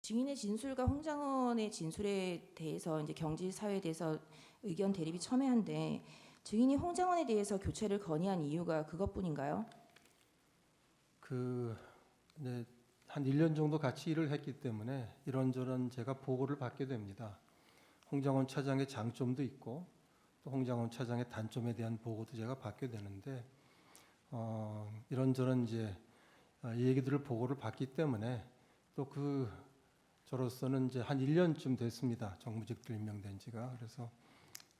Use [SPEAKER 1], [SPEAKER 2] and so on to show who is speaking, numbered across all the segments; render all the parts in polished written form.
[SPEAKER 1] 증인의 진술과 홍장원의 진술에 대해서 이제 경질 사회에 대해서 의견 대립이 첨예한데 증인이 홍장원에 대해서 교체를 건의한 이유가 그것뿐인가요?
[SPEAKER 2] 이제 한 1년 정도 같이 일을 했기 때문에 이런저런 제가 보고를 받게 됩니다. 홍장원 차장의 장점도 있고 또 홍장원 차장의 단점에 대한 보고도 제가 받게 되는데 이런저런 이제 이 얘기들을 보고를 받기 때문에 또 저로서는 이제 한 1년쯤 됐습니다. 정무직들 임명된 지가. 그래서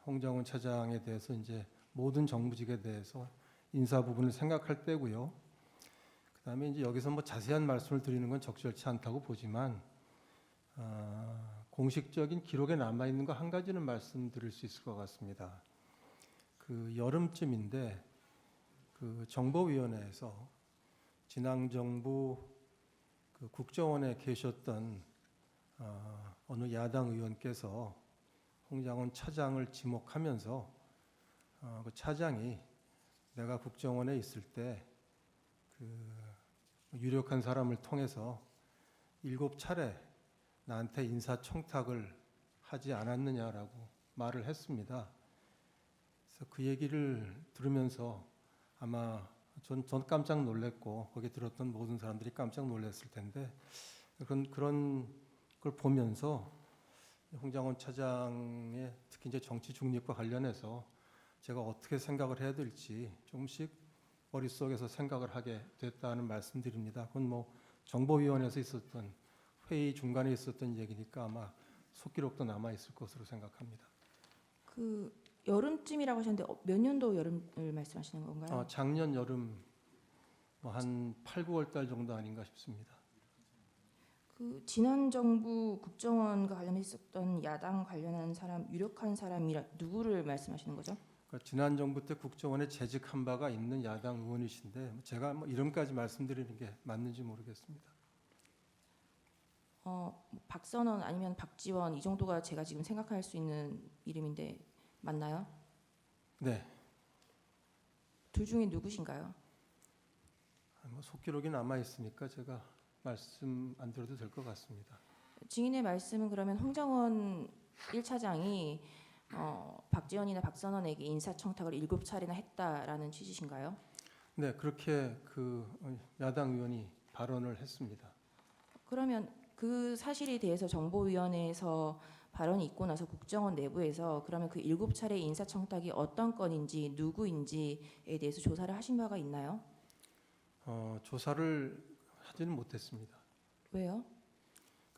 [SPEAKER 2] 홍장원 차장에 대해서 이제 모든 정무직에 대해서 인사 부분을 생각할 때고요. 그다음에 이제 여기서 뭐 자세한 말씀을 드리는 건 적절치 않다고 보지만 공식적인 기록에 남아 있는 거 한 가지는 말씀드릴 수 있을 것 같습니다. 여름쯤인데 정보위원회에서 지난 정부 국정원에 계셨던 어느 야당 의원께서 홍장원 차장을 지목하면서 그 차장이 내가 국정원에 있을 때 유력한 사람을 통해서 7차례 나한테 인사청탁을 하지 않았느냐라고 말을 했습니다. 그래서 그 얘기를 들으면서 아마 전 깜짝 놀랐고 거기 들었던 모든 사람들이 깜짝 놀랐을 텐데 그런 걸 보면서 홍장원 차장의 특히 이제 정치 중립과 관련해서 제가 어떻게 생각을 해야 될지 조금씩 머릿속에서 생각을 하게 됐다는 말씀드립니다. 그건 뭐 정보위원회에서 있었던 회의 중간에 있었던 얘기니까 아마 속기록도 남아 있을 것으로 생각합니다.
[SPEAKER 1] 여름쯤이라고 하셨는데 몇 년도 여름을 말씀하시는 건가요?
[SPEAKER 2] 작년 여름 한 8, 9월 달 정도 아닌가 싶습니다.
[SPEAKER 1] 지난 정부 국정원과 관련해 있었던 야당 관련한 사람, 유력한 사람이라 누구를 말씀하시는 거죠?
[SPEAKER 2] 그러니까 지난 정부 때 국정원에 재직한 바가 있는 야당 의원이신데 제가 이름까지 말씀드리는 게 맞는지 모르겠습니다.
[SPEAKER 1] 박선원 아니면 박지원 이 정도가 제가 지금 생각할 수 있는 이름인데 맞나요?
[SPEAKER 2] 네.
[SPEAKER 1] 둘 중에 누구신가요?
[SPEAKER 2] 속기록이 남아 있으니까 제가 말씀 안 드려도 될 것 같습니다.
[SPEAKER 1] 증인의 말씀은 그러면 홍장원 1차장이 박지원이나 박선원에게 인사청탁을 7차례나 했다라는 취지신가요?
[SPEAKER 2] 네, 그렇게 야당 의원이 발언을 했습니다.
[SPEAKER 1] 그러면 그 사실에 대해서 정보위원회에서 발언이 있고 나서 국정원 내부에서 그러면 그 7차례 인사청탁이 어떤 건인지 누구인지에 대해서 조사를 하신 바가 있나요?
[SPEAKER 2] 조사를 하지는 못했습니다.
[SPEAKER 1] 왜요?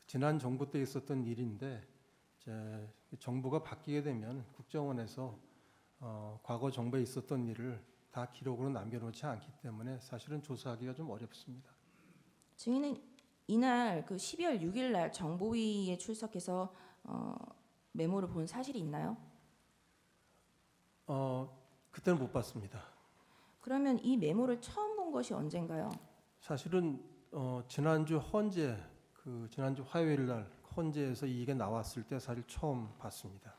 [SPEAKER 2] 지난 정부 때 있었던 일인데 이제 정부가 바뀌게 되면 국정원에서 과거 정부에 있었던 일을 다 기록으로 남겨놓지 않기 때문에 사실은 조사하기가 좀 어렵습니다.
[SPEAKER 1] 증인은 이날 12월 6일 날 정보위에 출석해서 메모를 본 사실이 있나요?
[SPEAKER 2] 그때는 못 봤습니다.
[SPEAKER 1] 그러면 이 메모를 처음 본 것이 언젠가요?
[SPEAKER 2] 사실은 지난주 화요일 날 헌재에서 이게 나왔을 때 사실 처음 봤습니다.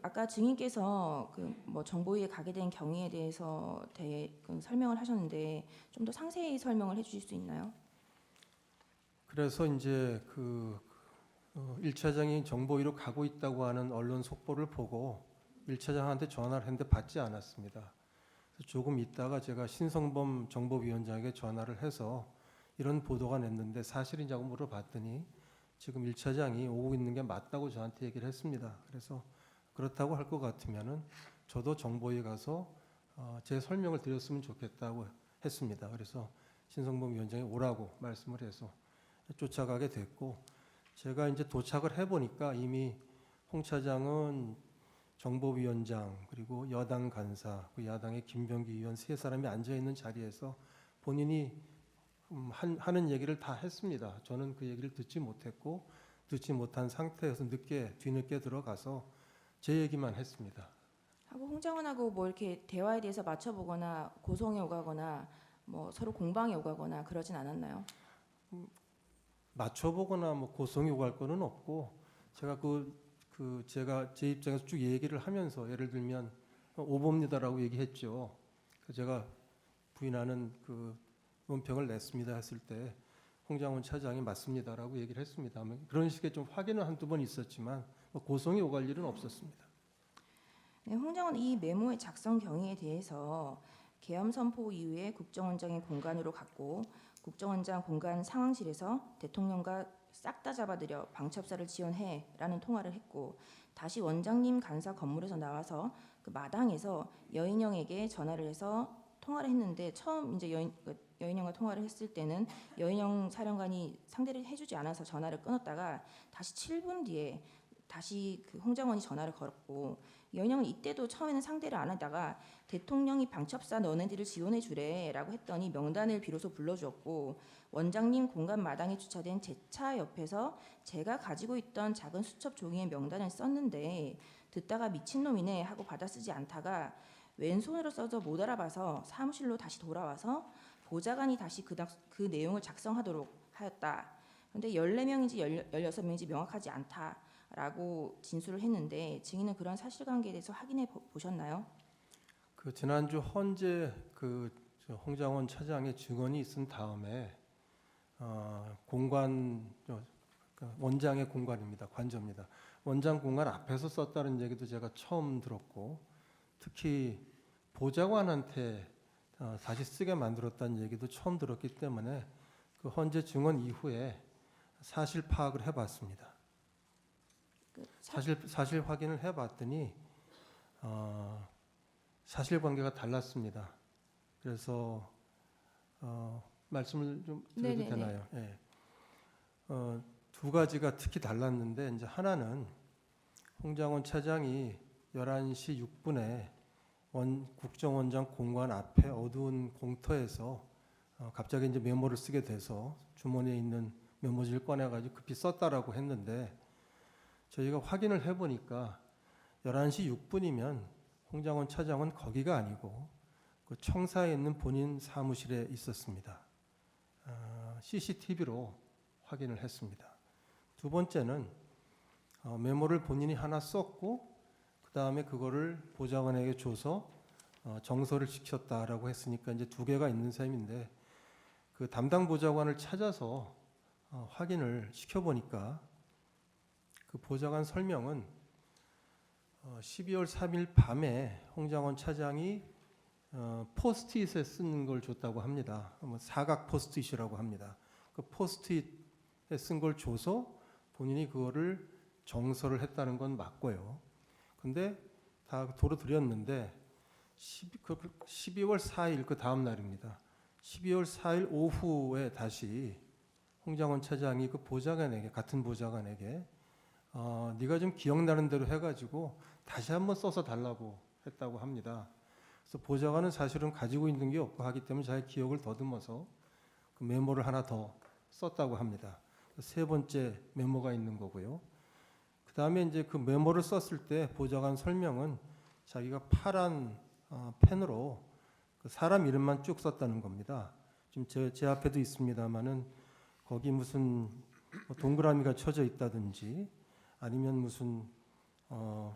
[SPEAKER 1] 아까 증인께서 정보위에 가게 된 경위에 대해서 설명을 하셨는데 좀 더 상세히 설명을 해주실 수 있나요?
[SPEAKER 2] 그래서 이제 1차장이 정보위로 가고 있다고 하는 언론 속보를 보고 1차장한테 전화를 했는데 받지 않았습니다. 그래서 조금 있다가 제가 신성범 정보위원장에게 전화를 해서 이런 보도가 냈는데 사실이냐고 물어봤더니 지금 1차장이 오고 있는 게 맞다고 저한테 얘기를 했습니다. 그래서 그렇다고 할 것 같으면은 저도 정보위에 가서 제 설명을 드렸으면 좋겠다고 했습니다. 그래서 신성범 위원장이 오라고 말씀을 해서 쫓아가게 됐고 제가 이제 도착을 해보니까 이미 홍 차장은 정보위원장 그리고 여당 간사, 야당의 김병기 의원 세 사람이 앉아 있는 자리에서 본인이 하는 얘기를 다 했습니다. 저는 그 얘기를 듣지 못했고 듣지 못한 상태에서 뒤늦게 들어가서 제 얘기만 했습니다.
[SPEAKER 1] 하고 홍장원하고 이렇게 대화에 대해서 맞춰보거나 고성에 오가거나 서로 공방에 오가거나 그러진 않았나요?
[SPEAKER 2] 맞춰보거나 고성이 오갈 거는 없고 제가 제가 제 입장에서 쭉 얘기를 하면서 예를 들면 오봅니다라고 얘기했죠. 제가 부인하는 논평을 냈습니다 했을 때 홍장원 차장이 맞습니다라고 얘기를 했습니다. 그런 식의 좀 확인은 한두 번 있었지만 고성이 오갈 일은 없었습니다.
[SPEAKER 1] 네, 홍장원 이 메모의 작성 경위에 대해서 계엄 선포 이후에 국정원장의 공간으로 갔고 국정원장 공간 상황실에서 대통령과 싹 다 잡아들여 방첩사를 지원해라는 통화를 했고 다시 원장님 간사 건물에서 나와서 그 마당에서 여인영에게 전화를 해서 통화를 했는데 처음 이제 여인영과 통화를 했을 때는 여인영 사령관이 상대를 해주지 않아서 전화를 끊었다가 다시 7분 뒤에 다시 그 홍장원이 전화를 걸었고 여인영은 이때도 처음에는 상대를 안 하다가 대통령이 방첩사 너네들을 지원해 주래라고 했더니 명단을 비로소 불러주었고 원장님 공간 마당에 주차된 제 차 옆에서 제가 가지고 있던 작은 수첩 종이의 명단을 썼는데 듣다가 미친놈이네 하고 받아 쓰지 않다가 왼손으로 써서 못 알아봐서 사무실로 다시 돌아와서 보좌관이 다시 그 내용을 작성하도록 하였다. 그런데 14명인지 16명인지 명확하지 않다라고 진술을 했는데 증인은 그런 사실관계에 대해서 확인해 보셨나요?
[SPEAKER 2] 그 지난주 헌재 홍장원 차장의 증언이 있은 다음에 공관 원장의 공관입니다. 관저입니다. 원장 공간 앞에서 썼다는 얘기도 제가 처음 들었고 특히 보좌관한테 다시 쓰게 만들었다는 얘기도 처음 들었기 때문에 그 헌재 증언 이후에 사실 파악을 해봤습니다. 사실 확인을 해봤더니 사실관계가 달랐습니다. 그래서 말씀을 좀 드려도
[SPEAKER 1] 네네네.
[SPEAKER 2] 되나요? 예. 두 가지가 특히 달랐는데 이제 하나는 홍장원 차장이 11시 6분에 국정원장 공관 앞에 어두운 공터에서 갑자기 이제 메모를 쓰게 돼서 주머니에 있는 메모지를 꺼내가지고 급히 썼다라고 했는데 저희가 확인을 해보니까 11시 6분이면 홍장원 차장은 거기가 아니고 그 청사에 있는 본인 사무실에 있었습니다. CCTV로 확인을 했습니다. 두 번째는 메모를 본인이 하나 썼고 그 다음에 그거를 보좌관에게 줘서 정서를 시켰다라고 했으니까 이제 두 개가 있는 셈인데 그 담당 보좌관을 찾아서 확인을 시켜보니까 그 보좌관 설명은 12월 3일 밤에 홍장원 차장이 포스트잇에 쓰는 걸 줬다고 합니다. 사각 포스트잇이라고 합니다. 그 포스트잇에 쓴 걸 줘서 본인이 그거를 정서를 했다는 건 맞고요. 근데 다 도로 드렸는데 12월 4일 그 다음 날입니다. 12월 4일 오후에 다시 홍장원 차장이 그 보좌관에게 같은 보좌관에게 네가 좀 기억나는 대로 해가지고 다시 한번 써서 달라고 했다고 합니다. 그래서 보좌관은 사실은 가지고 있는 게 없고 하기 때문에 자기 기억을 더듬어서 그 메모를 하나 더 썼다고 합니다. 세 번째 메모가 있는 거고요. 그 다음에 이제 그 메모를 썼을 때 보좌관 설명은 자기가 파란 펜으로 그 사람 이름만 쭉 썼다는 겁니다. 지금 제 앞에도 있습니다만은 거기 무슨 동그라미가 쳐져 있다든지 아니면 무슨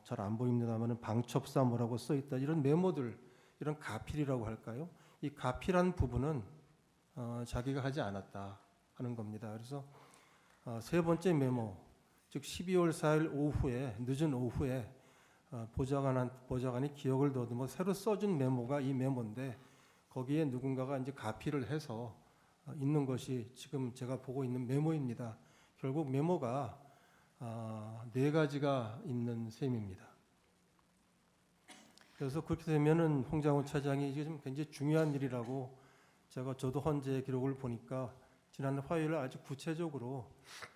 [SPEAKER 2] 잘 안 보입니다만은 방첩사 뭐라고 써 있다 이런 메모들 이런 가필이라고 할까요? 이 가필한 부분은 자기가 하지 않았다 하는 겁니다. 그래서 세 번째 메모 즉 12월 4일 오후에 늦은 오후에 보좌관이 기억을 더듬어 새로 써준 메모가 이 메모인데 거기에 누군가가 이제 가필을 해서 있는 것이 지금 제가 보고 있는 메모입니다. 결국 메모가 네 가지가 있는 셈입니다. 그래서 그렇게 되면은 홍장원 차장이 이게 좀 굉장히 중요한 일이라고 저도 헌재 기록을 보니까 지난 화요일에 아주 구체적으로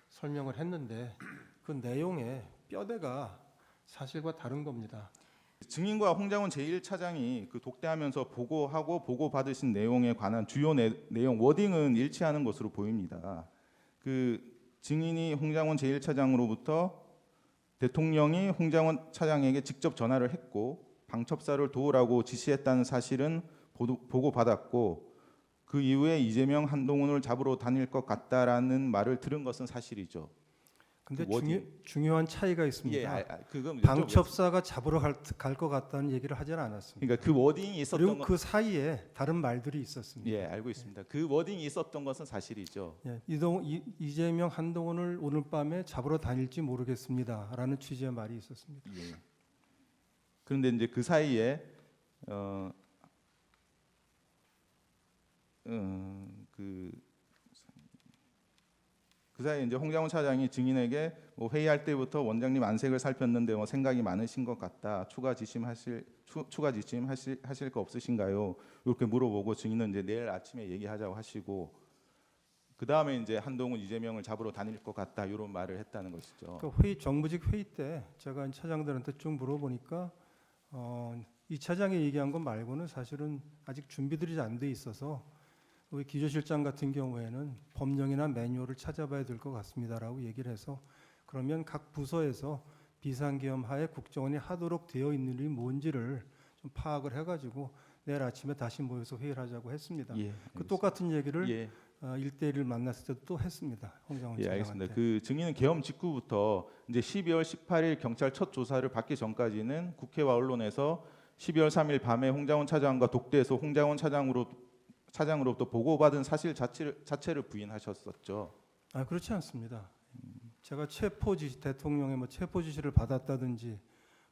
[SPEAKER 2] 설명을 했는데 그 내용의 뼈대가 사실과 다른 겁니다.
[SPEAKER 3] 증인과 홍장원 제1차장이 그 독대하면서 보고하고 보고받으신 내용에 관한 주요 내용 워딩은 일치하는 것으로 보입니다. 그 증인이 홍장원 제1차장으로부터 대통령이 홍장원 차장에게 직접 전화를 했고 방첩사를 도우라고 지시했다는 사실은 보고받았고 그 이후에 이재명 한동훈을 잡으러 다닐 것 같다라는 말을 들은 것은 사실이죠.
[SPEAKER 2] 근데
[SPEAKER 3] 그 워딩.
[SPEAKER 2] 중요한 차이가 있습니다.
[SPEAKER 3] 예, 그건
[SPEAKER 2] 방첩사가 잡으러 갈 것 같다는 얘기를 하지는 않았습니다.
[SPEAKER 3] 그러니까 그 워딩이 있었던
[SPEAKER 2] 그리고
[SPEAKER 3] 건
[SPEAKER 2] 그 사이에 다른 말들이 있었습니다.
[SPEAKER 3] 예, 알고 있습니다. 그 워딩이 있었던 것은 사실이죠.
[SPEAKER 2] 예, 이재명 한동훈을 오늘 밤에 잡으러 다닐지 모르겠습니다라는 취지의 말이 있었습니다.
[SPEAKER 3] 예. 그런데 이제 그 사이에 그 사이에 이제 홍장훈 차장이 증인에게 뭐 회의할 때부터 원장님 안색을 살폈는데 뭐 생각이 많으신 것 같다. 추가 지심하실 거 없으신가요? 이렇게 물어보고 증인은 이제 내일 아침에 얘기하자고 하시고 그 다음에 이제 한동훈 이재명을 잡으러 다닐 것 같다 이런 말을 했다는 것이죠.
[SPEAKER 2] 그 정무직 회의 때 제가 차장들한테 쭉 물어보니까 이 차장이 얘기한 것 말고는 사실은 아직 준비들이 안 돼 있어서 우리 기조실장 같은 경우에는 법령이나 매뉴얼을 찾아봐야 될 것 같습니다라고 얘기를 해서 그러면 각 부서에서 비상계엄 하에 국정원이 하도록 되어 있는 일이 뭔지를 좀 파악을 해가지고 내일 아침에 다시 모여서 회의를 하자고 했습니다.
[SPEAKER 3] 예,
[SPEAKER 2] 그 똑같은 얘기를
[SPEAKER 3] 예,
[SPEAKER 2] 1대1을 만났을 때도 또 했습니다. 홍장훈
[SPEAKER 3] 예, 알겠습니다.
[SPEAKER 2] 차장한테.
[SPEAKER 3] 그 증인은 계엄 직후부터 이제 12월 18일 경찰 첫 조사를 받기 전까지는 국회와 언론에서 12월 3일 밤에 홍장훈 차장과 독대에서 홍장훈 차장으로부터 보고받은 사실 자체를 부인하셨었죠.
[SPEAKER 2] 그렇지 않습니다. 제가 대통령의 체포 지시를 받았다든지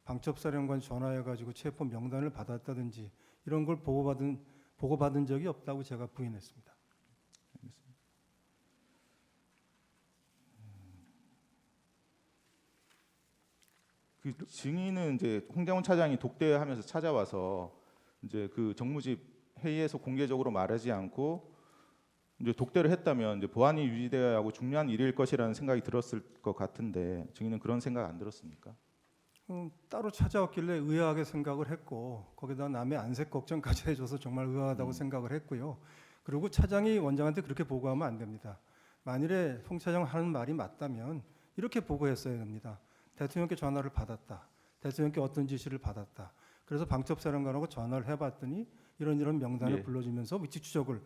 [SPEAKER 2] 방첩사령관 전화해가지고 체포 명단을 받았다든지 이런 걸 보고받은 적이 없다고 제가 부인했습니다.
[SPEAKER 3] 그 증인은 이제 홍장훈 차장이 독대하면서 찾아와서 이제 그 정무집 회의에서 공개적으로 말하지 않고 이제 독대를 했다면 이제 보안이 유지되어야 하고 중요한 일일 것이라는 생각이 들었을 것 같은데 증인은 그런 생각 안 들었습니까?
[SPEAKER 2] 따로 찾아왔길래 의아하게 생각을 했고 거기다 남의 안색 걱정까지 해줘서 정말 의아하다고 생각을 했고요. 그리고 차장이 원장한테 그렇게 보고하면 안 됩니다. 만일에 홍 차장 하는 말이 맞다면 이렇게 보고했어야 됩니다. 대통령께 전화를 받았다. 대통령께 어떤 지시를 받았다. 그래서 방첩사령관하고 전화를 해봤더니 이런 명단을
[SPEAKER 3] 예.
[SPEAKER 2] 불러주면서 위치 추적을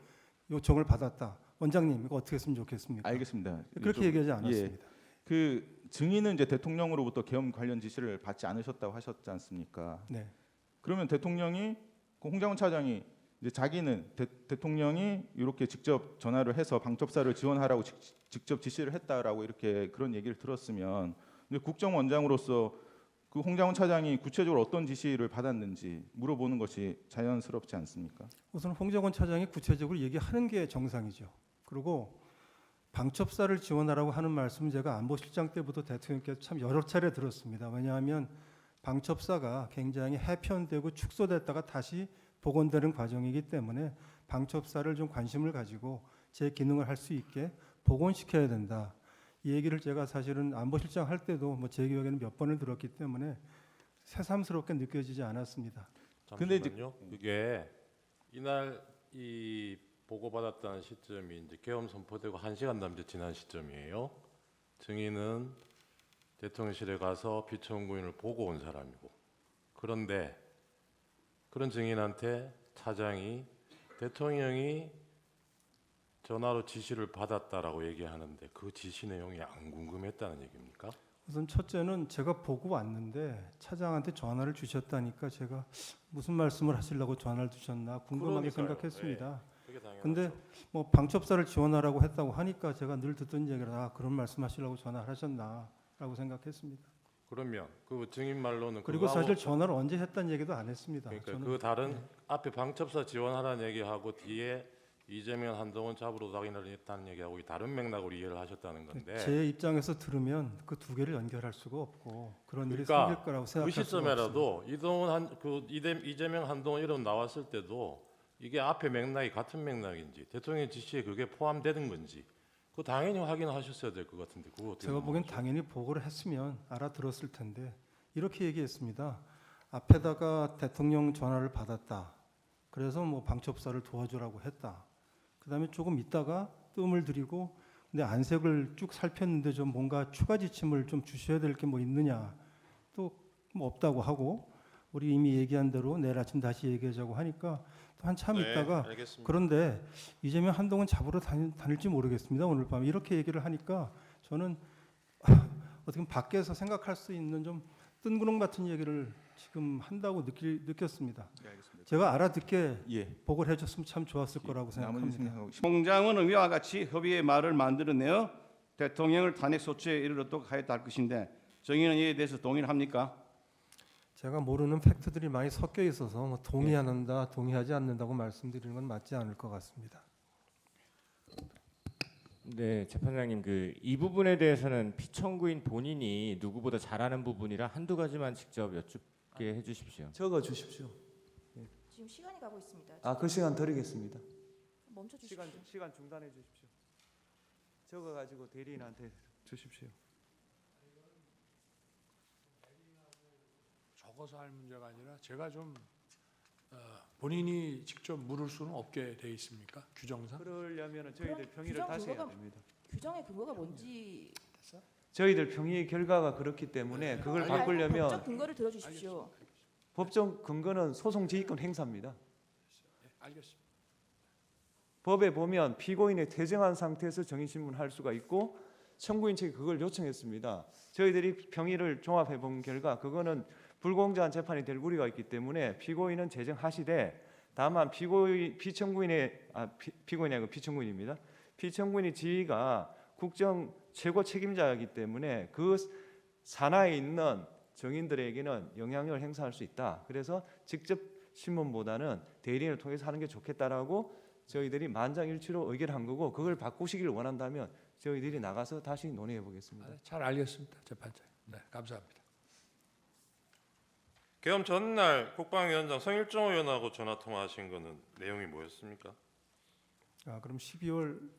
[SPEAKER 2] 요청을 받았다. 원장님 이거 어떻게 했으면 좋겠습니까?
[SPEAKER 3] 알겠습니다.
[SPEAKER 2] 그렇게 얘기하지 않았습니다.
[SPEAKER 3] 그 증인은 이제 대통령으로부터 계엄 관련 지시를 받지 않으셨다고 하셨지 않습니까?
[SPEAKER 2] 네.
[SPEAKER 3] 그러면 대통령이 그 홍장훈 차장이 이제 자기는 대통령이 이렇게 직접 전화를 해서 방첩사를 지원하라고 직접 지시를 했다라고 이렇게 그런 얘기를 들었으면 이제 국정원장으로서 그 홍장훈 차장이 구체적으로 어떤 지시를 받았는지 물어보는 것이 자연스럽지 않습니까?
[SPEAKER 2] 우선 홍정원 차장이 구체적으로 얘기하는 게 정상이죠. 그리고 방첩사를 지원하라고 하는 말씀은 제가 안보실장 때부터 대통령께서 참 여러 차례 들었습니다. 왜냐하면 방첩사가 굉장히 해편되고 축소됐다가 다시 복원되는 과정이기 때문에 방첩사를 좀 관심을 가지고 제 기능을 할 수 있게 복원시켜야 된다. 이 얘기를 제가 사실은 안보실장 할 때도 제 기억에는 몇 번을 들었기 때문에 새삼스럽게 느껴지지 않았습니다.
[SPEAKER 3] 근데
[SPEAKER 4] 잠시만요. 이게 이날 이 보고받았다는 시점이 이제 계엄 선포되고 1시간 남짓 지난 시점이에요. 증인은 대통령실에 가서 비천구인을 보고 온 사람이고, 그런데 그런 증인한테 차장이 대통령이 전화로 지시를 받았다라고 얘기하는데 그 지시 내용이 안 궁금했다는 얘기입니까?
[SPEAKER 2] 우선 첫째는 제가 보고 왔는데 차장한테 전화를 주셨다니까 제가 무슨 말씀을 하시려고 전화를 주셨나 궁금하게
[SPEAKER 4] 그러니까요.
[SPEAKER 2] 생각했습니다.
[SPEAKER 4] 그게 당연하죠.
[SPEAKER 2] 근데 방첩사를 지원하라고 했다고 하니까 제가 늘 듣던 얘기라 그런 말씀하시려고 전화를 하셨나라고 생각했습니다.
[SPEAKER 4] 그러면 그 증인 말로는
[SPEAKER 2] 그리고
[SPEAKER 4] 그거하고-
[SPEAKER 2] 사실 전화를 언제 했다는 얘기도 안 했습니다.
[SPEAKER 4] 그러니까
[SPEAKER 2] 저는
[SPEAKER 4] 그 다른 앞에 방첩사 지원하라는 얘기하고 뒤에 이재명 한동훈 잡으러 다니겠다는 얘기하고 이 다른 맥락으로 이해를 하셨다는 건데
[SPEAKER 2] 제 입장에서 들으면 그 두 개를 연결할 수가 없고 그런 일이
[SPEAKER 4] 그러니까
[SPEAKER 2] 생길 거라고
[SPEAKER 4] 그
[SPEAKER 2] 생각할 수가 없습니다.
[SPEAKER 4] 시점에라도 이재명 한동훈 이름 나왔을 때도 이게 앞에 맥락이 같은 맥락인지 대통령 지시에 그게 포함되는 건지 그 당연히 확인하셨어야 될 것 같은데 그거 어떻게
[SPEAKER 2] 제가 보기엔
[SPEAKER 4] 넘어가죠?
[SPEAKER 2] 당연히 보고를 했으면 알아들었을 텐데 이렇게 얘기했습니다. 앞에다가 대통령 전화를 받았다. 그래서 방첩사를 도와주라고 했다. 그다음에 조금 있다가 뜸을 들이고 근데 안색을 쭉 살폈는데 좀 뭔가 추가 지침을 좀 주셔야 될 게 있느냐 또 없다고 하고 우리 이미 얘기한 대로 내일 아침 다시 얘기하자고 하니까 또 한참 있다가
[SPEAKER 4] 알겠습니다.
[SPEAKER 2] 그런데 이재명 한동훈 잡으러 다닐지 모르겠습니다. 오늘 밤에 이렇게 얘기를 하니까 저는 어떻게 보면 밖에서 생각할 수 있는 좀 뜬구름 같은 얘기를 지금 한다고 느꼈습니다.
[SPEAKER 3] 네, 알겠습니다.
[SPEAKER 2] 제가 알아듣게
[SPEAKER 3] 예.
[SPEAKER 2] 보고를 해줬으면 참 좋았을 거라고
[SPEAKER 3] 나머지
[SPEAKER 2] 생각합니다.
[SPEAKER 3] 생각하고
[SPEAKER 5] 총장은 위와 같이 협의의 말을 만들어내어 대통령을 탄핵 소추에 이르도록 하였다 할 것인데 정의는 이에 대해서 동의를 합니까?
[SPEAKER 2] 제가 모르는 팩트들이 많이 섞여 있어서 뭐 동의한다, 동의하지 않는다고 말씀드리는 건 맞지 않을 것 같습니다.
[SPEAKER 6] 네, 재판장님 이 부분에 대해서는 피청구인 본인이 누구보다 잘 아는 부분이라 한두 가지만 직접 여쭙게 해주십시오.
[SPEAKER 7] 적어 주십시오.
[SPEAKER 1] 지금 시간이 가고 있습니다.
[SPEAKER 7] 그 시간 드리겠습니다.
[SPEAKER 1] 멈춰 주십시오.
[SPEAKER 7] 시간 중단해 주십시오. 적어 가지고 대리인한테 주십시오.
[SPEAKER 8] 적어서 할 문제가 아니라 제가 좀 본인이 직접 물을 수는 없게 돼 있습니까? 규정상?
[SPEAKER 7] 그러려면 저희들
[SPEAKER 1] 그럼
[SPEAKER 7] 평의를
[SPEAKER 1] 규정
[SPEAKER 7] 다시 해야
[SPEAKER 1] 근거가
[SPEAKER 7] 됩니다.
[SPEAKER 1] 규정의 근거가 뭔지
[SPEAKER 7] 저희들 평의 결과가 그렇기 때문에 그걸
[SPEAKER 1] 아니,
[SPEAKER 7] 바꾸려면
[SPEAKER 1] 법적 근거를 들어주십시오.
[SPEAKER 7] 법적 근거는 소송 지휘권 행사입니다.
[SPEAKER 8] 네, 알겠습니다.
[SPEAKER 7] 법에 보면 피고인의 퇴정한 상태에서 정인신문할 수가 있고 청구인 측이 그걸 요청했습니다. 저희들이 평의를 종합해 본 결과 그거는 불공정한 재판이 될 우려가 있기 때문에 피고인은 제정하시되 다만 피청구인의 피고인이 아니고 피청구인입니다. 피청구인의 지위가 국정 최고 책임자이기 때문에 그 산하에 있는 정인들에게는 영향력을 행사할 수 있다. 그래서 직접 신문보다는 대리인을 통해서 하는 게 좋겠다라고 저희들이 만장일치로 의결한 거고 그걸 바꾸시기를 원한다면 저희들이 나가서 다시 논의해 보겠습니다.
[SPEAKER 8] 잘 알겠습니다, 재판장. 네, 감사합니다.
[SPEAKER 4] 계엄 전날 국방위원장 성일종 의원하고 전화 통화하신 거는 내용이 뭐였습니까?
[SPEAKER 2] 그럼 12월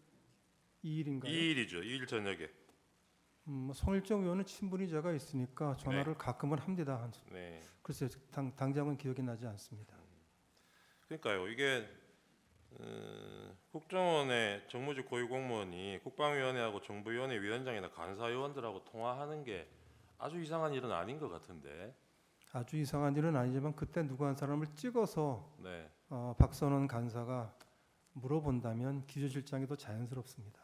[SPEAKER 2] 2일인가요?
[SPEAKER 4] 2일이죠. 2일 저녁에.
[SPEAKER 2] 성일정 의원은 친분이 제가 있으니까 전화를 가끔은 합니다.
[SPEAKER 4] 네.
[SPEAKER 2] 글쎄요, 당장은 기억이 나지 않습니다.
[SPEAKER 4] 그러니까요. 이게 국정원의 정무직 고위공무원이 국방위원회하고 정부위원회 위원장이나 간사위원들하고 통화하는 게 아주 이상한 일은 아닌 것 같은데.
[SPEAKER 2] 아주 이상한 일은 아니지만 그때 누구 한 사람을 찍어서
[SPEAKER 4] 네.
[SPEAKER 2] 박선원 간사가 물어본다면 기조실장이 더 자연스럽습니다.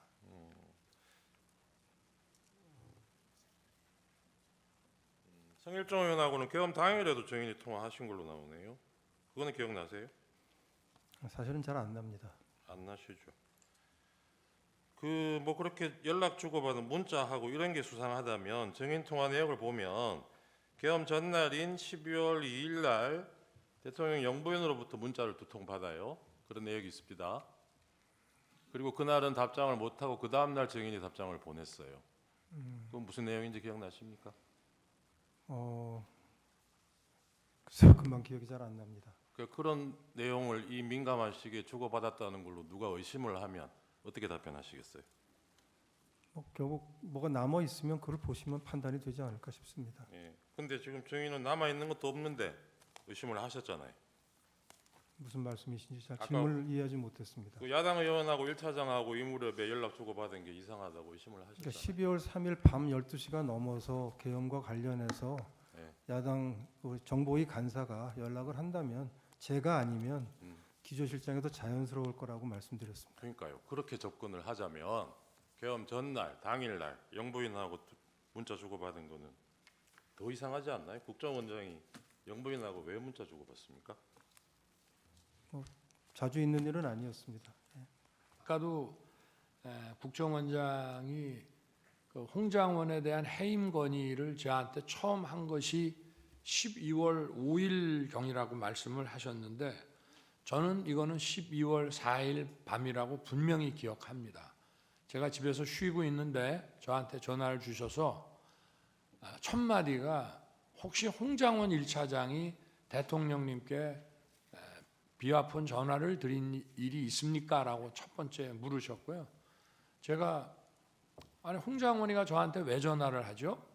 [SPEAKER 4] 성일종 의원하고는 계엄 당일에도 정인이 통화하신 걸로 나오네요. 그거는 기억나세요?
[SPEAKER 2] 사실은 잘 안 납니다.
[SPEAKER 4] 안 나시죠. 그 뭐 그렇게 연락 주고받은 문자하고 이런 게 수상하다면 정인 통화 내역을 보면 계엄 전날인 12월 2일 날 대통령 영부인으로부터 문자를 2통 받아요. 그런 내역이 있습니다. 그리고 그날은 답장을 못하고 그 다음날 정인이 답장을 보냈어요. 그건 무슨 내용인지 기억나십니까?
[SPEAKER 2] 글쎄요, 금방 기억이 잘 안 납니다.
[SPEAKER 4] 그런 내용을 이 민감한 시기에 주고받았다는 걸로 누가 의심을 하면 어떻게 답변하시겠어요?
[SPEAKER 2] 결국 뭐가 남아 있으면 그걸 보시면 판단이 되지 않을까 싶습니다.
[SPEAKER 4] 예. 근데 지금 정인은 남아 있는 것도 없는데 의심을 하셨잖아요.
[SPEAKER 2] 무슨 말씀이신지 잘
[SPEAKER 4] 아까
[SPEAKER 2] 질문을 이해하지 못했습니다.
[SPEAKER 4] 그 야당 의원하고 1차장하고 이 무렵에 연락 주고받은 게 이상하다고 의심을 하셨잖아요.
[SPEAKER 2] 그러니까 12월 3일 밤 12시가 넘어서 계엄과 관련해서
[SPEAKER 4] 네.
[SPEAKER 2] 야당 정보위 간사가 연락을 한다면 제가 아니면 기조실장이 더 자연스러울 거라고 말씀드렸습니다.
[SPEAKER 4] 그러니까요. 그렇게 접근을 하자면 계엄 전날, 당일날 영부인하고 문자 주고받은 거는 더 이상하지 않나요? 국정원장이 영부인하고 왜 문자 주고받습니까?
[SPEAKER 2] 자주 있는 일은 아니었습니다.
[SPEAKER 8] 아까도 국정원장이 그 홍장원에 대한 해임 건의를 저한테 처음 한 것이 12월 5일 경이라고 말씀을 하셨는데 저는 이거는 12월 4일 밤이라고 분명히 기억합니다. 제가 집에서 쉬고 있는데 저한테 전화를 주셔서 첫 마디가 혹시 홍장원 1차장이 대통령님께 비화폰 전화를 드린 일이 있습니까? 라고 첫 번째 물으셨고요. 제가 아니 홍장원이가 저한테 왜 전화를 하죠?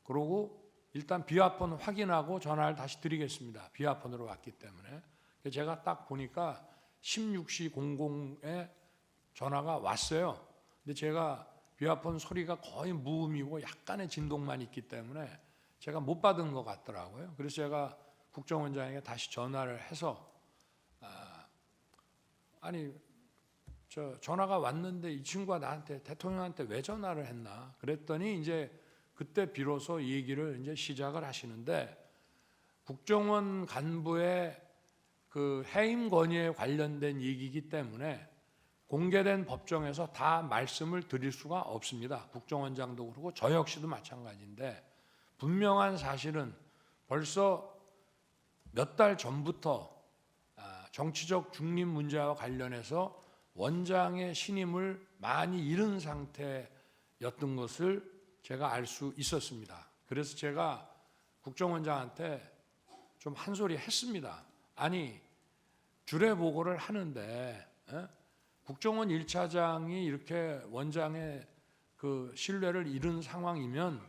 [SPEAKER 8] 그러고 일단 비화폰 확인하고 전화를 다시 드리겠습니다. 비화폰으로 왔기 때문에. 제가 딱 보니까 16시 00에 전화가 왔어요. 근데 제가 비화폰 소리가 거의 무음이고 약간의 진동만 있기 때문에 제가 못 받은 것 같더라고요. 그래서 제가 국정원장에게 다시 전화를 해서 아니 저 전화가 왔는데 이 친구가 나한테 대통령한테 왜 전화를 했나 그랬더니 이제 그때 비로소 얘기를 이제 시작을 하시는데 국정원 간부의 그 해임 건의에 관련된 얘기이기 때문에 공개된 법정에서 다 말씀을 드릴 수가 없습니다. 국정원장도 그렇고 저 역시도 마찬가지인데 분명한 사실은 벌써 몇 달 전부터 정치적 중립 문제와 관련해서 원장의 신임을 많이 잃은 상태였던 것을 제가 알 수 있었습니다. 그래서 제가 국정원장한테 좀 한 소리 했습니다. 아니 주례 보고를 하는데 국정원 1차장이 이렇게 원장의 그 신뢰를 잃은 상황이면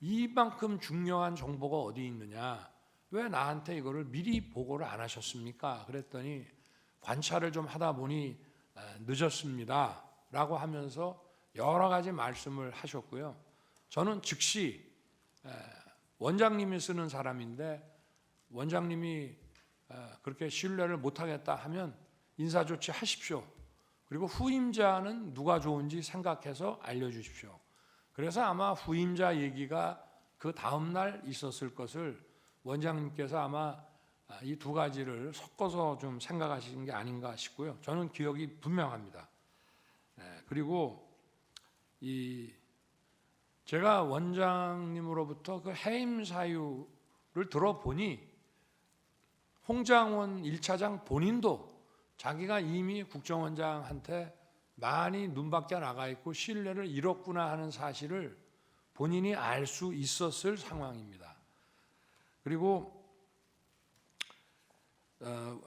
[SPEAKER 8] 이만큼 중요한 정보가 어디 있느냐? 왜 나한테 이거를 미리 보고를 안 하셨습니까? 그랬더니 관찰을 좀 하다 보니 늦었습니다. 라고 하면서 여러 가지 말씀을 하셨고요. 저는 즉시 원장님이 쓰는 사람인데 원장님이 그렇게 신뢰를 못하겠다 하면 인사조치 하십시오. 그리고 후임자는 누가 좋은지 생각해서 알려주십시오. 그래서 아마 후임자 얘기가 그 다음날 있었을 것을 원장님께서 아마 이 두 가지를 섞어서 좀 생각하시는 게 아닌가 싶고요. 저는 기억이 분명합니다. 그리고 제가 원장님으로부터 그 해임 사유를 들어보니 홍장원 1차장 본인도 자기가 이미 국정원장한테 많이 눈밖에 나가 있고 신뢰를 잃었구나 하는 사실을 본인이 알 수 있었을 상황입니다. 그리고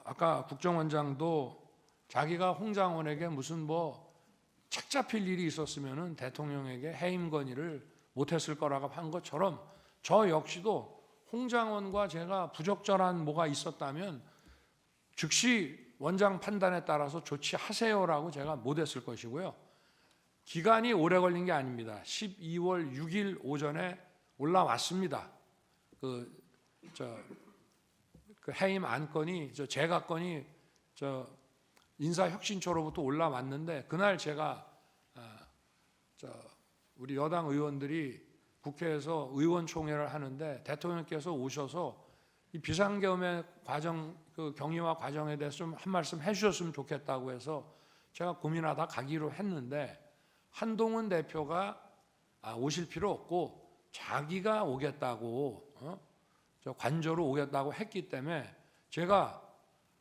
[SPEAKER 8] 아까 국정원장도 자기가 홍장원에게 무슨 책 잡힐 일이 있었으면은 대통령에게 해임 건의를 못했을 거라고 한 것처럼 저 역시도 홍장원과 제가 부적절한 뭐가 있었다면 즉시 원장 판단에 따라서 조치하세요라고 제가 못했을 것이고요. 기간이 오래 걸린 게 아닙니다. 12월 6일 오전에 올라왔습니다. 그 해임 안건이 제가 건이 인사혁신처로부터 올라왔는데 그날 제가 우리 여당 의원들이 국회에서 의원총회를 하는데 대통령께서 오셔서 이 비상계엄의 과정, 그 경위와 과정에 대해서 좀 한 말씀 해주셨으면 좋겠다고 해서 제가 고민하다 가기로 했는데 한동훈 대표가 오실 필요 없고 자기가 오겠다고 관저로 오겠다고 했기 때문에 제가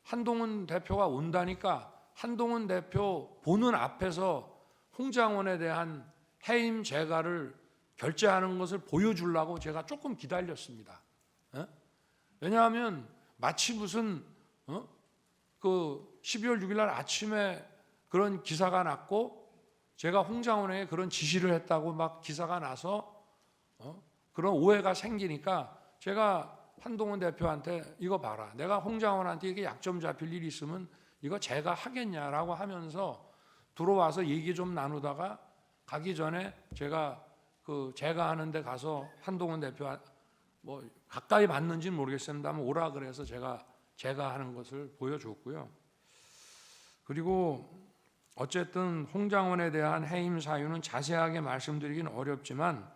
[SPEAKER 8] 한동훈 대표가 온다니까 한동훈 대표 보는 앞에서 홍장원에 대한 해임 재가를 결재하는 것을 보여주려고 제가 조금 기다렸습니다. 왜냐하면 마치 무슨 그 12월 6일 날 아침에 그런 기사가 났고 제가 홍장원에게 그런 지시를 했다고 막 기사가 나서 그런 오해가 생기니까 제가 한동훈 대표한테 이거 봐라. 내가 홍장원한테 이게 약점 잡힐 일이 있으면 이거 제가 하겠냐라고 하면서 들어와서 얘기 좀 나누다가 가기 전에 제가 하는 데 가서 한동훈 대표 가까이 봤는지는 모르겠습니다만 오라 그래서 제가 하는 것을 보여줬고요. 그리고 어쨌든 홍장원에 대한 해임 사유는 자세하게 말씀드리긴 어렵지만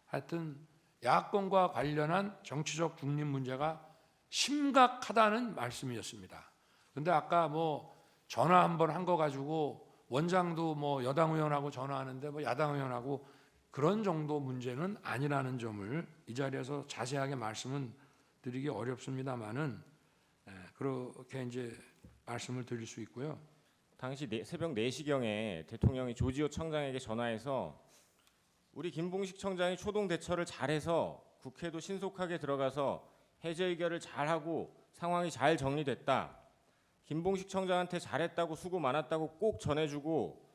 [SPEAKER 8] 하여튼 야권과 관련한 정치적 중립 문제가 심각하다는 말씀이었습니다. 근데 아까 전화 한번 한 거 가지고 원장도 여당 의원하고 전화하는데 야당 의원하고 그런 정도 문제는 아니라는 점을 이 자리에서 자세하게 말씀은 드리기 어렵습니다만은 그렇게 이제 말씀을 드릴 수 있고요.
[SPEAKER 6] 당시 새벽 4시경에 대통령이 조지호 청장에게 전화해서 우리 김봉식 청장이 초동 대처를 잘해서 국회도 신속하게 들어가서 해제 의결을 잘하고 상황이 잘 정리됐다. 김봉식 청장한테 잘했다고 수고 많았다고 꼭 전해주고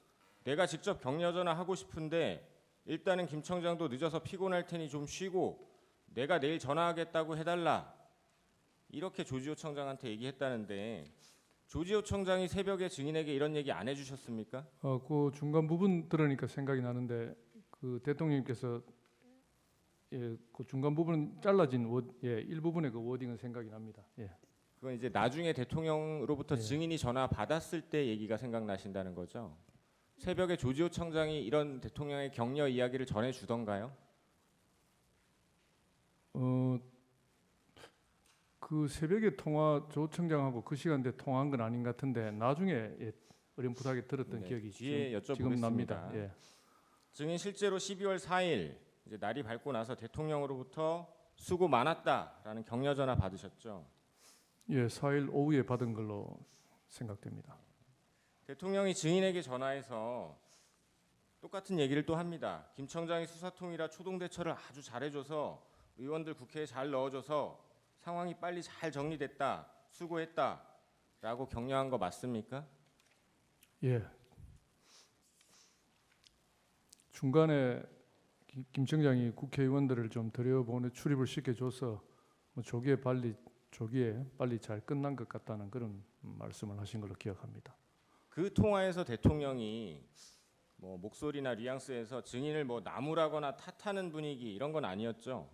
[SPEAKER 6] 내가 직접 격려 전화하고 싶은데 일단은 김 청장도 늦어서 피곤할 테니 좀 쉬고 내가 내일 전화하겠다고 해달라. 이렇게 조지호 청장한테 얘기했다는데 조지호 청장이 새벽에 증인에게 이런 얘기 안 해주셨습니까?
[SPEAKER 9] 그 중간 부분 들으니까 생각이 나는데 그 대통령님께서 그 중간 부분 잘라진 일부분의 그 워딩은 생각이 납니다.
[SPEAKER 6] 그건 이제 나중에 대통령으로부터 증인이 전화 받았을 때 얘기가 생각나신다는 거죠. 새벽에 조지호 청장이 이런 대통령의 격려 이야기를 전해주던가요?
[SPEAKER 9] 그 새벽에 조 청장하고 그 시간대 통화한 건 아닌 것 같은데 나중에 어렴풋하게 들었던
[SPEAKER 6] 네,
[SPEAKER 9] 기억이
[SPEAKER 6] 뒤에
[SPEAKER 9] 지금 납니다.
[SPEAKER 6] 여쭤보겠습니다.
[SPEAKER 9] 예.
[SPEAKER 6] 증인 실제로 12월 4일 이제 날이 밝고 나서 대통령으로부터 수고 많았다라는 격려 전화 받으셨죠.
[SPEAKER 9] 예, 4일 오후에 받은 걸로 생각됩니다.
[SPEAKER 6] 대통령이 증인에게 전화해서 똑같은 얘기를 또 합니다. 김 청장이 수사통이라 초동 대처를 아주 잘해줘서 의원들 국회에 잘 넣어줘서 상황이 빨리 잘 정리됐다, 수고했다라고 격려한 거 맞습니까?
[SPEAKER 9] 예. 중간에 김 청장이 국회의원들을 좀 들여보내 출입을 시켜줘서 뭐 조기에 빨리 잘 끝난 것 같다는 그런 말씀을 하신 걸로 기억합니다.
[SPEAKER 6] 그 통화에서 대통령이 뭐 목소리나 뉘앙스에서 증인을 뭐 나무라거나 탓하는 분위기 이런 건 아니었죠.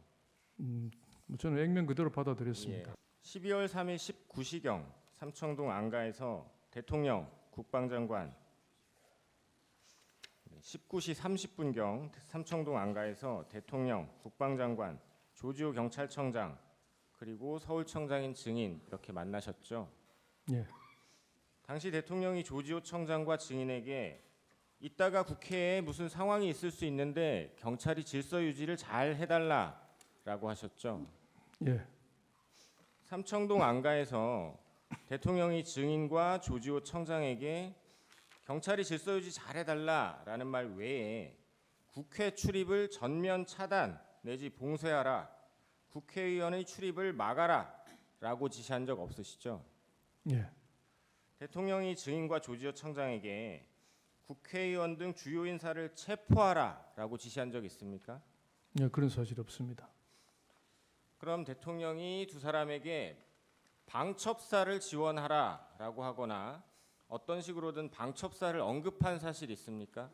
[SPEAKER 9] 뭐 저는 액면 그대로 받아들였습니다.
[SPEAKER 6] 12월 3일 19시경 삼청동 안가에서 대통령, 국방장관 19시 30분경 삼청동 안가에서 대통령, 국방장관, 조지호 경찰청장 그리고 서울청장인 증인 이렇게 만나셨죠.
[SPEAKER 9] 예.
[SPEAKER 6] 당시 대통령이 조지호 청장과 증인에게 이따가 국회에 무슨 상황이 있을 수 있는데 경찰이 질서 유지를 잘 해달라라고 하셨죠.
[SPEAKER 9] 예.
[SPEAKER 6] 삼청동 안가에서 대통령이 증인과 조지호 청장에게 경찰이 질서 유지 잘 해달라라는 말 외에 국회 출입을 전면 차단 내지 봉쇄하라, 국회의원의 출입을 막아라라고 지시한 적 없으시죠?
[SPEAKER 9] 예.
[SPEAKER 6] 대통령이 증인과 조지호 청장에게 국회의원 등 주요 인사를 체포하라라고 지시한 적 있습니까?
[SPEAKER 9] 예, 그런 사실 없습니다.
[SPEAKER 6] 그럼 대통령이 두 사람에게 방첩사를 지원하라라고 하거나 어떤 식으로든 방첩사를 언급한 사실이 있습니까?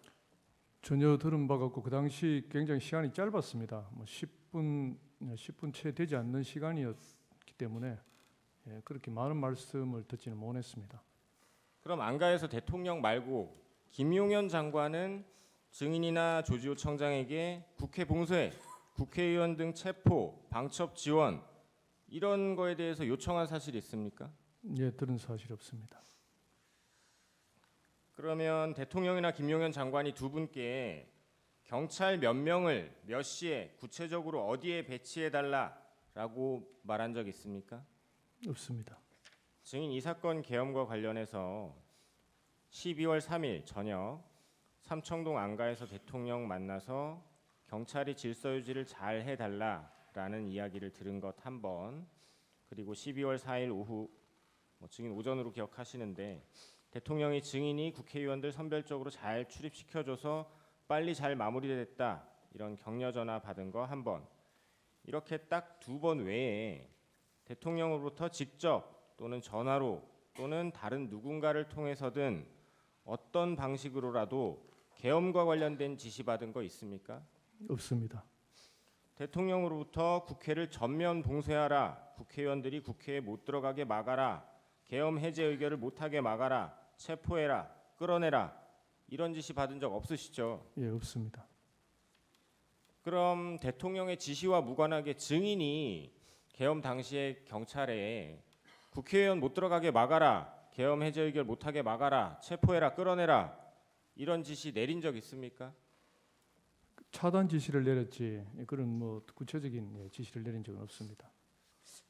[SPEAKER 9] 전혀 들은 바가 없고 그 당시 굉장히 시간이 짧았습니다. 뭐 10분 채 되지 않는 시간이었기 때문에 그렇게 많은 말씀을 듣지는 못했습니다.
[SPEAKER 6] 그럼 안가에서 대통령 말고 김용현 장관은 증인이나 조지호 청장에게 국회 봉쇄, 국회의원 등 체포, 방첩 지원 이런 거에 대해서 요청한 사실이 있습니까?
[SPEAKER 9] 예, 들은 사실 없습니다.
[SPEAKER 6] 그러면 대통령이나 김용현 장관이 두 분께 경찰 몇 명을 몇 시에 구체적으로 어디에 배치해 달라라고 말한 적 있습니까?
[SPEAKER 9] 없습니다.
[SPEAKER 6] 증인 이 사건 계엄과 관련해서 12월 3일 저녁 삼청동 안가에서 대통령 만나서 경찰이 질서 유지를 잘 해달라라는 이야기를 들은 것 한 번, 그리고 12월 4일 오후 증인 오전으로 기억하시는데 대통령이 증인이 국회의원들 선별적으로 잘 출입시켜줘서 빨리 잘 마무리됐다 이런 격려 전화 받은 거 한 번, 이렇게 딱 두 번 외에 대통령으로부터 직접 또는 전화로 또는 다른 누군가를 통해서든 어떤 방식으로라도 계엄과 관련된 지시받은 거 있습니까?
[SPEAKER 9] 없습니다.
[SPEAKER 6] 대통령으로부터 국회를 전면 봉쇄하라, 국회의원들이 국회에 못 들어가게 막아라, 계엄 해제 의결을 못하게 막아라, 체포해라, 끌어내라 이런 지시 받은 적 없으시죠?
[SPEAKER 9] 예, 없습니다.
[SPEAKER 6] 그럼 대통령의 지시와 무관하게 증인이 계엄 당시에 경찰에 국회의원 못 들어가게 막아라, 계엄 해제 의결 못하게 막아라, 체포해라, 끌어내라 이런 지시 내린 적 있습니까?
[SPEAKER 9] 차단 지시를 내렸지 그런 뭐 구체적인 지시를 내린 적은 없습니다.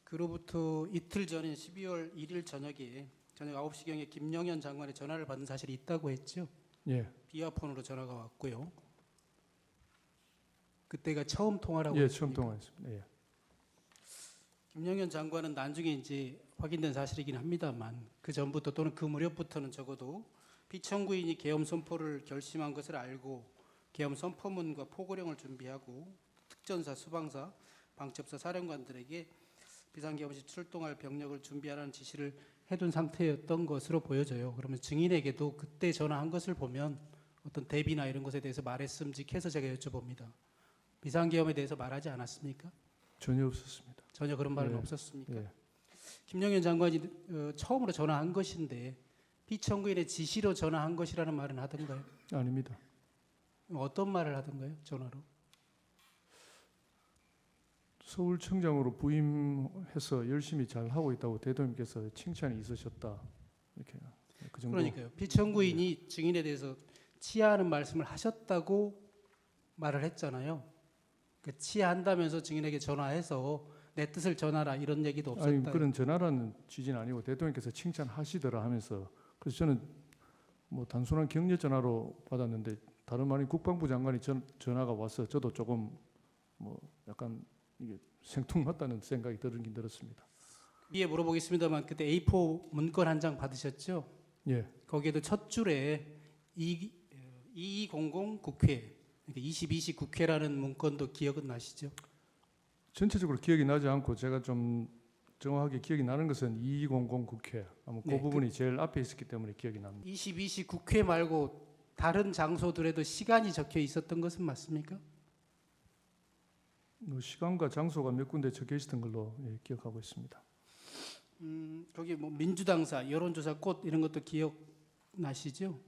[SPEAKER 10] 그로부터 이틀 전인 12월 1일 저녁에 저녁 9시경에 김영현 장관의 전화를 받은 사실이 있다고 했죠.
[SPEAKER 9] 예,
[SPEAKER 10] 비아폰으로 전화가 왔고요. 그때가 처음 통화라고
[SPEAKER 9] 예,
[SPEAKER 10] 했습니까?
[SPEAKER 9] 처음 통화했습니다. 예.
[SPEAKER 10] 김영현 장관은 나중에 이제 확인된 사실이긴 합니다만 그 전부터 또는 그 무렵부터는 적어도 피청구인이 계엄 선포를 결심한 것을 알고 계엄 선포문과 포고령을 준비하고 특전사, 수방사, 방첩사 사령관들에게 비상계엄 시 출동할 병력을 준비하라는 지시를 해둔 상태였던 것으로 보여져요. 그러면 증인에게도 그때 전화한 것을 보면 어떤 대비나 이런 것에 대해서 말했음직해서 제가 여쭤봅니다. 비상계엄에 대해서 말하지 않았습니까?
[SPEAKER 9] 전혀 없었습니다.
[SPEAKER 10] 전혀 그런 말은
[SPEAKER 9] 예.
[SPEAKER 10] 없었습니까?
[SPEAKER 9] 예.
[SPEAKER 10] 김영현 장관이 처음으로 전화한 것인데 피청구인의 지시로 전화한 것이라는 말은 하던가요?
[SPEAKER 9] 아닙니다.
[SPEAKER 10] 어떤 말을 하던가요? 전화로?
[SPEAKER 9] 서울청장으로 부임해서 열심히 잘 하고 있다고 대통령께서 칭찬이 있으셨다. 이렇게 그 정도.
[SPEAKER 10] 그러니까요. 피청구인이 증인에 대해서 치하하는 말씀을 하셨다고 말을 했잖아요. 그 치하한다면서 증인에게 전화해서 내 뜻을 전하라 이런 얘기도 없었다.
[SPEAKER 9] 아니 그런 전화라는 취지는 아니고 대통령께서 칭찬하시더라 하면서 그래서 저는 뭐 단순한 격려 전화로 받았는데 다름 아닌 국방부 장관이 전화가 와서 저도 조금 뭐 약간 이게 생뚱맞다는 생각이 들긴 들었습니다.
[SPEAKER 10] 위에 물어보겠습니다만 그때 A4 문건 한 장 받으셨죠?
[SPEAKER 9] 예,
[SPEAKER 10] 거기에도 첫 줄에 2200 국회, 그러니까 22시 국회라는 문건도 기억은 나시죠?
[SPEAKER 9] 전체적으로 기억이 나지 않고 제가 좀 정확하게 기억이 나는 것은 2200 국회 아마 그
[SPEAKER 10] 네,
[SPEAKER 9] 부분이 제일 앞에 있었기 때문에 기억이 납니다.
[SPEAKER 10] 22시 국회 말고 다른 장소들에도 시간이 적혀 있었던 것은 맞습니까?
[SPEAKER 9] 뭐 시간과 장소가 몇 군데 적혀 있었던 걸로 기억하고 있습니다.
[SPEAKER 10] 거기 뭐 민주당사, 여론조사 꽃 이런 것도 기억나시죠?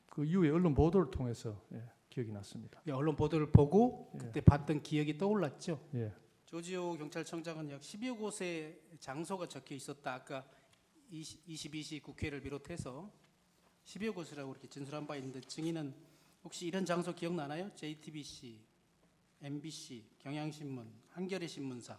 [SPEAKER 9] 그 이후에 언론 보도를 통해서 기억이 났습니다.
[SPEAKER 10] 예, 언론 보도를 보고
[SPEAKER 9] 예.
[SPEAKER 10] 그때 봤던 기억이 떠올랐죠.
[SPEAKER 9] 예,
[SPEAKER 10] 조지호 경찰청장은 약 10여 곳의 장소가 적혀 있었다. 아까 22시 국회를 비롯해서 10여 곳이라고 이렇게 진술한 바 있는데 증인은 혹시 이런 장소 기억나나요? JTBC, MBC, 경향신문, 한겨레 신문사.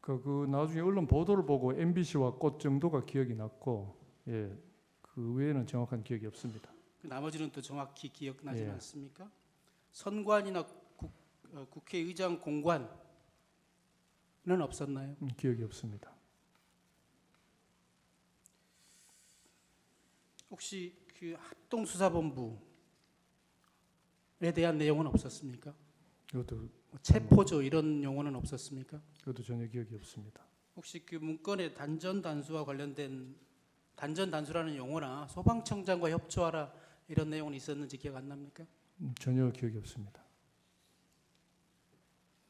[SPEAKER 9] 그 나중에 언론 보도를 보고 MBC와 꽃 정도가 기억이 났고, 그 외에는 정확한 기억이 없습니다.
[SPEAKER 10] 그 나머지는 또 정확히 기억나지
[SPEAKER 9] 예.
[SPEAKER 10] 않습니까? 선관이나 국회의장 공관은 없었나요?
[SPEAKER 9] 기억이 없습니다.
[SPEAKER 10] 혹시 그 합동수사본부에 대한 내용은 없었습니까?
[SPEAKER 9] 이것도
[SPEAKER 10] 뭐 체포조 이런 용어는 없었습니까?
[SPEAKER 9] 전혀 기억이 없습니다.
[SPEAKER 10] 혹시 그 문건에 단전 단수와 관련된 단전 단수라는 용어나 소방청장과 협조하라 이런 내용은 있었는지 기억 안 납니까?
[SPEAKER 9] 전혀 기억이 없습니다.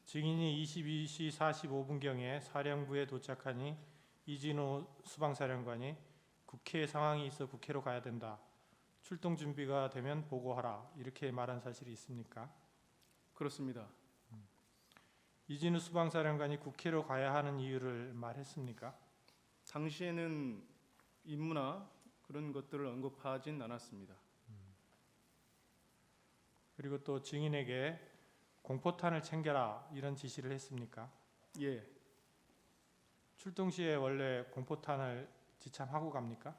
[SPEAKER 11] 증인이 22시 45분경에 사령부에 도착하니 이진우 수방사령관이 국회 상황이 있어 국회로 가야 된다. 출동 준비가 되면 보고하라. 이렇게 말한 사실이 있습니까?
[SPEAKER 12] 그렇습니다.
[SPEAKER 11] 이진우 수방사령관이 국회로 가야 하는 이유를 말했습니까?
[SPEAKER 12] 당시에는 임무나 그런 것들을 언급하진 않았습니다.
[SPEAKER 11] 그리고 또 증인에게 공포탄을 챙겨라 이런 지시를 했습니까?
[SPEAKER 12] 예,
[SPEAKER 11] 출동 시에 원래 공포탄을 지참하고 갑니까?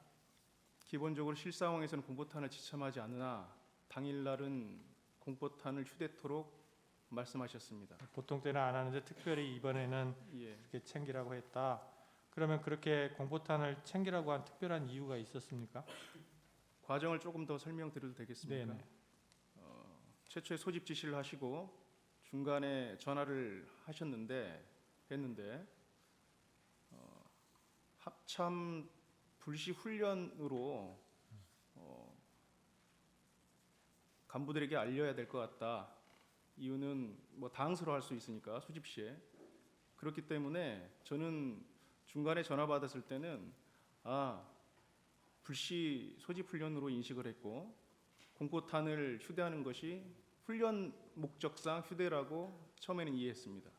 [SPEAKER 12] 기본적으로 실상황에서는 공포탄을 지참하지 않으나 당일날은 공포탄을 휴대토록 말씀하셨습니다.
[SPEAKER 11] 보통 때는 안 하는데 특별히 이번에는
[SPEAKER 12] 예,
[SPEAKER 11] 그렇게 챙기라고 했다. 그러면 그렇게 공포탄을 챙기라고 한 특별한 이유가 있었습니까?
[SPEAKER 12] 과정을 조금 더 설명드려도 되겠습니까?
[SPEAKER 11] 네네.
[SPEAKER 12] 최초에 소집 지시를 하시고 중간에 전화를 했는데 합참 불시 훈련으로 간부들에게 알려야 될 것 같다. 이유는 뭐 당황스러워할 수 있으니까 소집 시에 그렇기 때문에 저는 중간에 전화 받았을 때는 불시 소집 훈련으로 인식을 했고 공포탄을 휴대하는 것이 훈련 목적상 휴대라고 처음에는 이해했습니다.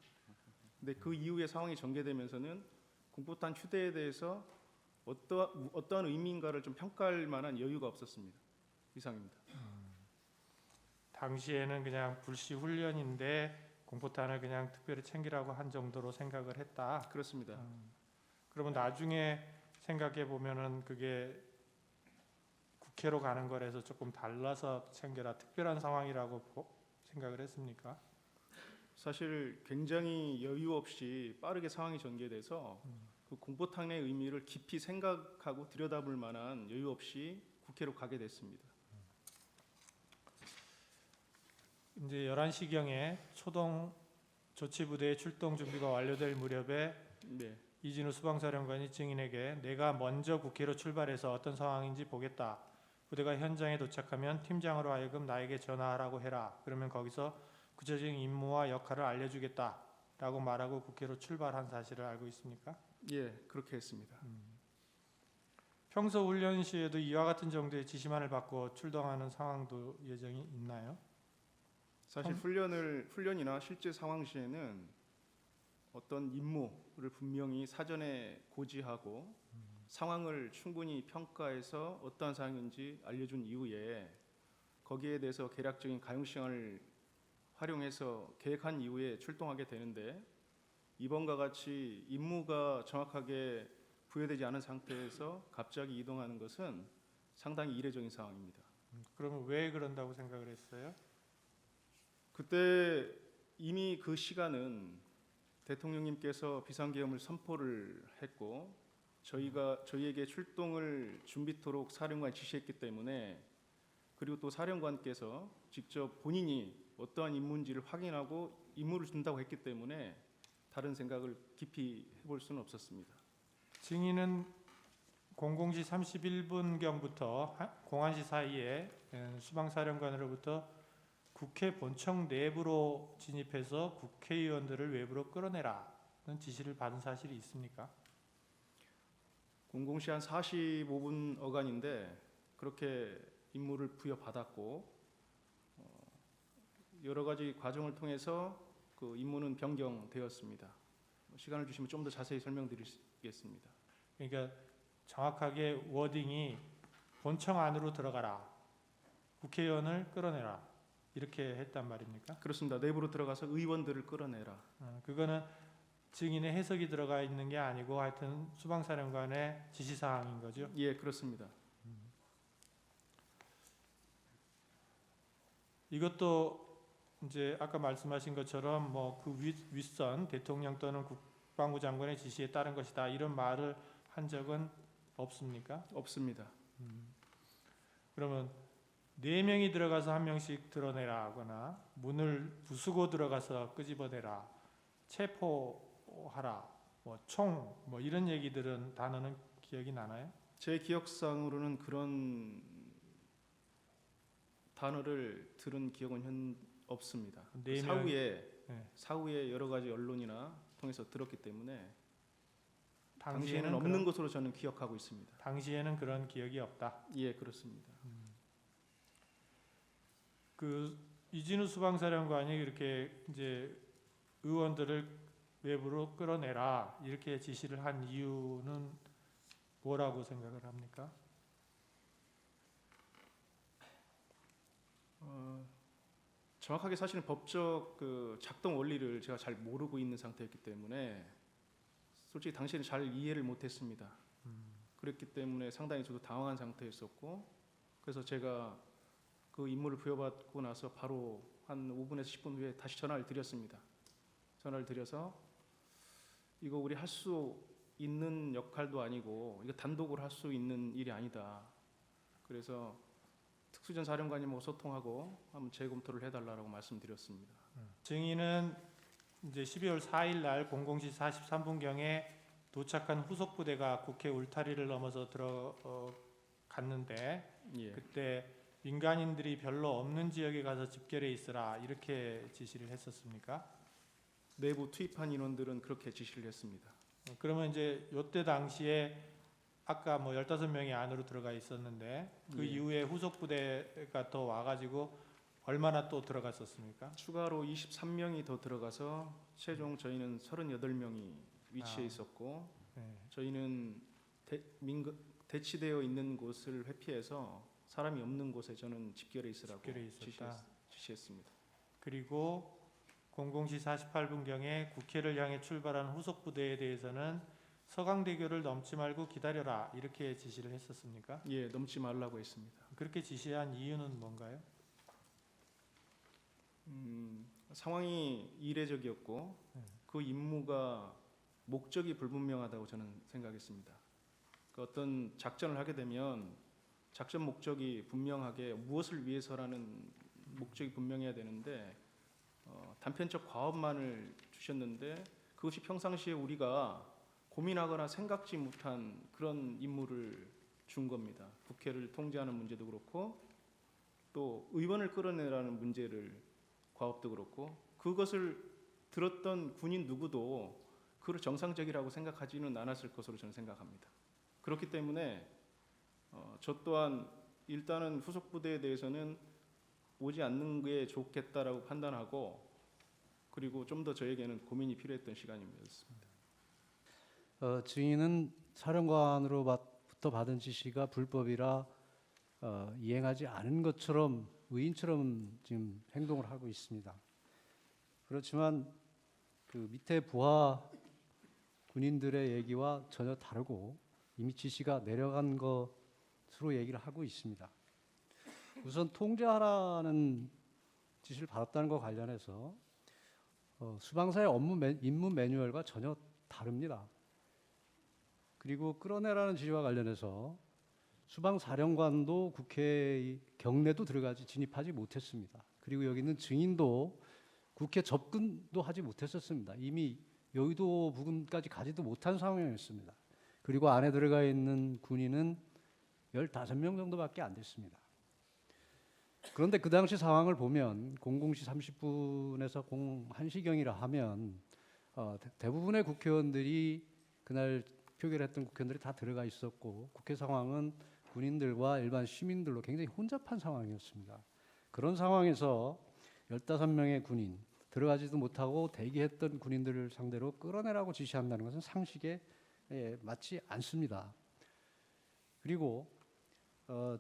[SPEAKER 12] 근데 그 이후에 상황이 전개되면서는 공포탄 휴대에 대해서 어떠한 의미인가를 좀 평가할 만한 여유가 없었습니다. 이상입니다.
[SPEAKER 11] 당시에는 그냥 불시 훈련인데 공포탄을 그냥 특별히 챙기라고 한 정도로 생각을 했다.
[SPEAKER 12] 그렇습니다.
[SPEAKER 11] 그러면 나중에 생각해 보면은 그게 국회로 가는 거라서 조금 달라서 챙겨라 특별한 상황이라고 생각을 했습니까?
[SPEAKER 12] 사실 굉장히 여유 없이 빠르게 상황이 전개돼서 그 공포탄의 의미를 깊이 생각하고 들여다볼 만한 여유 없이 국회로 가게 됐습니다.
[SPEAKER 11] 이제 11시경에 초동 조치부대의 출동 준비가 완료될 무렵에
[SPEAKER 12] 네,
[SPEAKER 11] 이진우 수방사령관이 증인에게 내가 먼저 국회로 출발해서 어떤 상황인지 보겠다. 부대가 현장에 도착하면 팀장으로 하여금 나에게 전화하라고 해라. 그러면 거기서 구체적인 임무와 역할을 알려주겠다라고 말하고 국회로 출발한 사실을 알고 있습니까?
[SPEAKER 12] 예, 그렇게 했습니다.
[SPEAKER 11] 평소 훈련 시에도 이와 같은 정도의 지시만을 받고 출동하는 상황도 예정이 있나요?
[SPEAKER 12] 사실 훈련이나 실제 상황 시에는 어떤 임무를 분명히 사전에 고지하고 상황을 충분히 평가해서 어떠한 상황인지 알려준 이후에 거기에 대해서 계략적인 가용시간을 활용해서 계획한 이후에 출동하게 되는데, 이번과 같이 임무가 정확하게 부여되지 않은 상태에서 갑자기 이동하는 것은 상당히 이례적인 상황입니다.
[SPEAKER 11] 그러면 왜 그런다고 생각을 했어요?
[SPEAKER 12] 그때 이미 그 시간은 대통령님께서 비상계엄을 선포를 했고 저희에게 출동을 준비토록 사령관이 지시했기 때문에, 그리고 또 사령관께서 직접 본인이 어떠한 임무인지를 확인하고 임무를 준다고 했기 때문에 다른 생각을 깊이 해볼 수는 없었습니다.
[SPEAKER 11] 증인은 00시 31분경부터 01시 사이에 수방사령관으로부터 국회 본청 내부로 진입해서 국회의원들을 외부로 끌어내라는 지시를 받은 사실이 있습니까?
[SPEAKER 12] 00시 한 45분 어간인데 그렇게 임무를 부여받았고, 여러 가지 과정을 통해서 그 임무는 변경되었습니다. 시간을 주시면 좀 더 자세히 설명드리겠습니다.
[SPEAKER 11] 그러니까 정확하게 워딩이 본청 안으로 들어가라, 국회의원을 끌어내라 이렇게 했단 말입니까?
[SPEAKER 12] 그렇습니다. 내부로 들어가서 의원들을 끌어내라.
[SPEAKER 11] 그거는 증인의 해석이 들어가 있는 게 아니고 하여튼 수방사령관의 지시사항인 거죠?
[SPEAKER 12] 예, 그렇습니다.
[SPEAKER 11] 이것도 이제 아까 말씀하신 것처럼 뭐 그 윗선 대통령 또는 국방부 장관의 지시에 따른 것이다 이런 말을 한 적은 없습니까?
[SPEAKER 12] 없습니다.
[SPEAKER 11] 그러면 4명이 들어가서 1명씩 드러내라 하거나 문을 부수고 들어가서 끄집어내라, 체포하라, 뭐 총 뭐 이런 얘기들은 단어는 기억이 나나요?
[SPEAKER 12] 제 기억상으로는 그런 단어를 들은 기억은 없습니다.
[SPEAKER 11] 네 명-
[SPEAKER 12] 사후에 여러 가지 언론이나 통해서 들었기 때문에 당시에는
[SPEAKER 11] 당시에는
[SPEAKER 12] 없는 것으로 저는 기억하고 있습니다.
[SPEAKER 11] 당시에는 그런 기억이 없다.
[SPEAKER 12] 예, 그렇습니다.
[SPEAKER 11] 그 이진우 수방사령관이 이렇게 이제 의원들을 외부로 끌어내라 이렇게 지시를 한 이유는 뭐라고 생각을 합니까?
[SPEAKER 12] 정확하게 사실은 법적 그 작동 원리를 제가 잘 모르고 있는 상태였기 때문에 솔직히 당시에는 잘 이해를 못했습니다. 그랬기 때문에 상당히 저도 당황한 상태였었고, 그래서 제가 그 임무를 부여받고 나서 바로 한 5분에서 10분 후에 다시 전화를 드렸습니다. 전화를 드려서 이거 우리 할 수 있는 역할도 아니고 이거 단독으로 할 수 있는 일이 아니다. 그래서 특수전 사령관님하고 소통하고 한번 재검토를 해달라고 말씀드렸습니다.
[SPEAKER 11] 증인은 이제 12월 4일 날 00시 43분경에 도착한 후속 부대가 국회 울타리를 넘어서 들어갔는데
[SPEAKER 12] 예.
[SPEAKER 11] 그때 민간인들이 별로 없는 지역에 가서 집결해 있으라 이렇게 지시를 했었습니까?
[SPEAKER 12] 내부 투입한 인원들은 그렇게 지시를 했습니다.
[SPEAKER 11] 그러면 이제 요때 당시에 아까 뭐 15명이 안으로 들어가 있었는데 그
[SPEAKER 12] 예.
[SPEAKER 11] 이후에 후속 부대가 더 와가지고 얼마나 또 들어갔었습니까?
[SPEAKER 12] 추가로 23명이 더 들어가서 최종 저희는 38명이 위치해 있었고,
[SPEAKER 11] 네.
[SPEAKER 12] 저희는 대치되어 있는 곳을 회피해서 사람이 없는 곳에 저는 집결해 있으라고
[SPEAKER 11] 집결해 있었다.
[SPEAKER 12] 지시했습니다.
[SPEAKER 11] 그리고 00시 48분경에 국회를 향해 출발한 후속 부대에 대해서는 서강대교를 넘지 말고 기다려라 이렇게 지시를 했었습니까?
[SPEAKER 12] 예, 넘지 말라고 했습니다.
[SPEAKER 11] 그렇게 지시한 이유는 뭔가요?
[SPEAKER 12] 상황이 이례적이었고 그 임무가 목적이 불분명하다고 저는 생각했습니다. 그 어떤 작전을 하게 되면 작전 목적이 분명하게 무엇을 위해서라는 목적이 분명해야 되는데 단편적 과업만을 주셨는데 그것이 평상시에 우리가 고민하거나 생각지 못한 그런 임무를 준 겁니다. 국회를 통제하는 문제도 그렇고 또 의원을 끌어내라는 문제를 과업도 그렇고, 그것을 들었던 군인 누구도 그를 정상적이라고 생각하지는 않았을 것으로 저는 생각합니다. 그렇기 때문에 저 또한 일단은 후속 부대에 대해서는 오지 않는 게 좋겠다라고 판단하고 그리고 좀 더 저에게는 고민이 필요했던 시간입니다.
[SPEAKER 13] 증인은 사령관으로부터 받은 지시가 불법이라 이행하지 않은 것처럼 의인처럼 지금 행동을 하고 있습니다. 그렇지만 그 밑에 부하 군인들의 얘기와 전혀 다르고 이미 지시가 내려간 것으로 얘기를 하고 있습니다. 우선 통제하라는 지시를 받았다는 것 관련해서 수방사의 임무 매뉴얼과 전혀 다릅니다. 그리고 끌어내라는 지시와 관련해서 수방사령관도 국회 경내도 진입하지 못했습니다. 그리고 여기 있는 증인도 국회 접근도 하지 못했었습니다. 이미 여의도 부근까지 가지도 못한 상황이었습니다. 그리고 안에 들어가 있는 군인은 15명 정도밖에 안 됐습니다. 그런데 그 당시 상황을 보면 00시 30분에서 01시경이라 하면 대부분의 국회의원들이 그날 표결했던 국회의원들이 다 들어가 있었고 국회 상황은 군인들과 일반 시민들로 굉장히 혼잡한 상황이었습니다. 그런 상황에서 15명의 군인, 들어가지도 못하고 대기했던 군인들을 상대로 끌어내라고 지시한다는 것은 상식에 맞지 않습니다. 그리고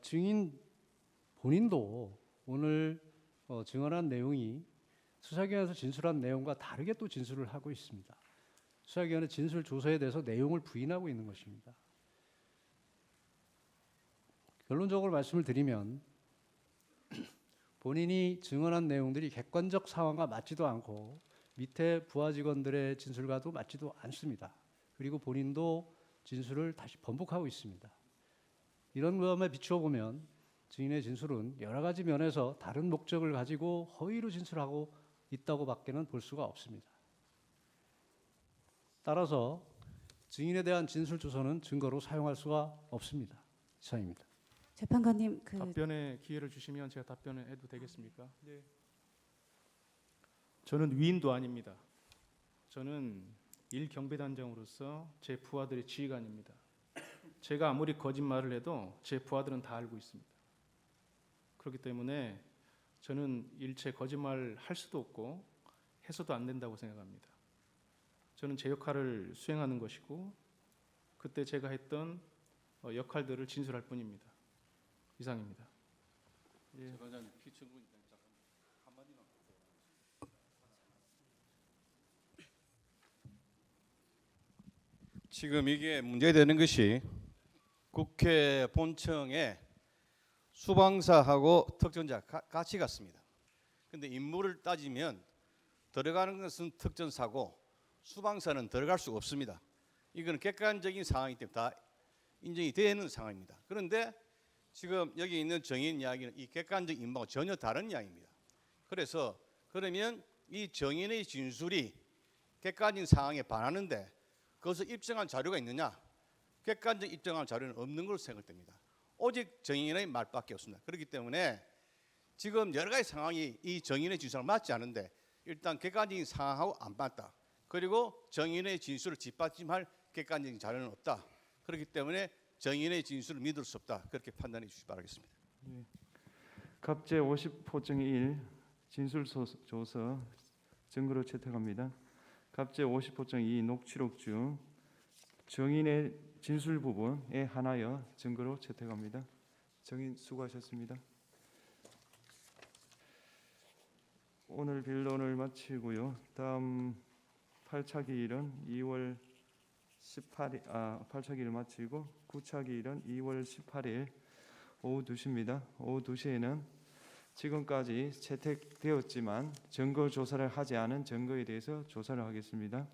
[SPEAKER 13] 증인 본인도 오늘 증언한 내용이 수사기관에서 진술한 내용과 다르게 또 진술을 하고 있습니다. 수사기관의 진술 조서에 대해서 내용을 부인하고 있는 것입니다. 결론적으로 말씀을 드리면 본인이 증언한 내용들이 객관적 상황과 맞지도 않고 밑에 부하 직원들의 진술과도 맞지도 않습니다. 그리고 본인도 진술을 다시 번복하고 있습니다. 이런 점에 비추어 보면 증인의 진술은 여러 가지 면에서 다른 목적을 가지고 허위로 진술하고 있다고 밖에는 볼 수가 없습니다. 따라서 증인에 대한 진술 조서는 증거로 사용할 수가 없습니다. 이상입니다.
[SPEAKER 14] 재판관님,
[SPEAKER 12] 답변의 기회를 주시면 제가 답변을 해도 되겠습니까? 네. 저는 위인도 아닙니다. 저는 일경비단장으로서 제 부하들의 지휘관입니다. 제가 아무리 거짓말을 해도 제 부하들은 다 알고 있습니다. 그렇기 때문에 저는 일체 거짓말을 할 수도 없고 해서도 안 된다고 생각합니다. 저는 제 역할을 수행하는 것이고 그때 제가 했던 역할들을 진술할 뿐입니다. 이상입니다.
[SPEAKER 5] 예.
[SPEAKER 15] 지금 이게 문제되는 것이 국회 본청에 수방사하고 특전자 같이 갔습니다. 그런데 임무를 따지면 들어가는 것은 특전사고 수방사는 들어갈 수가 없습니다. 이건 객관적인 상황이기 때문에 다 인정이 되는 상황입니다. 그런데 지금 여기 있는 정인 이야기는 이 객관적 임무와 전혀 다른 이야기입니다. 그래서 그러면 이 정인의 진술이 객관적인 상황에 반하는데 그것을 입증한 자료가 있느냐? 객관적 입증한 자료는 없는 걸로 생각됩니다. 오직 정인의 말밖에 없습니다. 그렇기 때문에 지금 여러 가지 상황이 이 정인의 진술과 맞지 않은데 일단 객관적인 상황하고 안 맞다. 그리고 정인의 진술을 뒷받침할 객관적인 자료는 없다. 그렇기 때문에 정인의 진술을 믿을 수 없다. 그렇게 판단해 주시기 바라겠습니다.
[SPEAKER 7] 예. 갑제 50호증 1 진술 조서 증거로 채택합니다. 갑제 50호증 2 녹취록 중 정인의 진술 부분에 한하여 증거로 채택합니다. 정인 수고하셨습니다. 오늘 변론을 마치고요. 다음 8차 기일은 2월 18일 8차 기일을 마치고 9차 기일은 2월 18일 오후 2시입니다. 오후 2시에는 지금까지 채택되었지만 증거 조사를 하지 않은 증거에 대해서 조사를 하겠습니다.